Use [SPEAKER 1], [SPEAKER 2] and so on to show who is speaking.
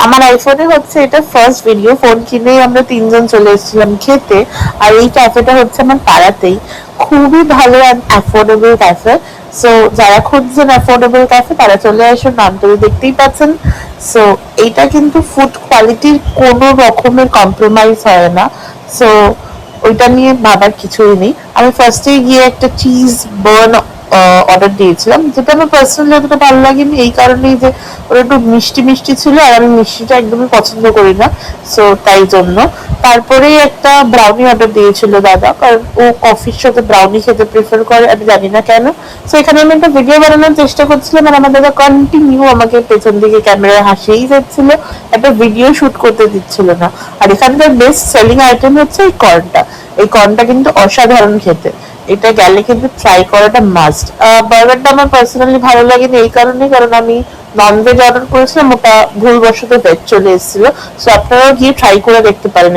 [SPEAKER 1] আমার আইফোনে হচ্ছে এটা ফার্স্ট ভিডিও, ফোন কিনেই আমরা তিনজন চলে এসেছিলাম খেতে। আর এই ক্যাফেটা হচ্ছে আমার পাড়াতেই, খুবই ভালো অ্যান্ড অ্যাফোর্ডেবল ক্যাফে। সো যারা খুঁজছেন অ্যাফোর্ডেবল ক্যাফে তারা চলে আসুন, নাম তো দেখতেই পাচ্ছেন। সো এইটা কিন্তু ফুড কোয়ালিটির কোনো রকমের কম্প্রোমাইজ হয় না। সো ওইটা নিয়ে ভাবার কিছুই নেই। আমি ফার্স্টে গিয়ে একটা চিজ বার্ন অর্ডার দিয়েছিলাম, যেটা আমার পার্সোনালি অতটা ভালো লাগেনি, এই কারণেই যে ওটা একটু মিষ্টি মিষ্টি ছিল আর আমি মিষ্টিটা একদমই পছন্দ করি না। সো তাই জন্য তারপরে একটা ব্রাউনি অর্ডার দিয়েছিল দাদা, কারণ ও কফির সাথে ব্রাউনি খেতে প্রেফার করে, আমি জানি না কেন। সো এখানে আমি একটা ভিডিও বানানোর চেষ্টা করছিলাম আর আমার দাদা কন্টিনিউ আমাকে পেছন দিকে ক্যামেরায় হাসিয়েই যাচ্ছিল, একটা ভিডিও শুট করতে দিচ্ছিল না। আর এখানকার বেস্ট সেলিং আইটেম হচ্ছে এই কর্নটা। এই কর্নটা কিন্তু অসাধারণ খেতে, এটা গেলে কিন্তু ট্রাই করাটা মাস্ট। বার্গারটা আমার পার্সোনালি ভালো লাগেনি এই কারণে, কারণ আমি ননভেজ অর্ডার করেছিলাম, ওটা ভুলবশত ভেজ চলে এসেছিল। সো আপনারাও গিয়ে ট্রাই করে দেখতে পারেন।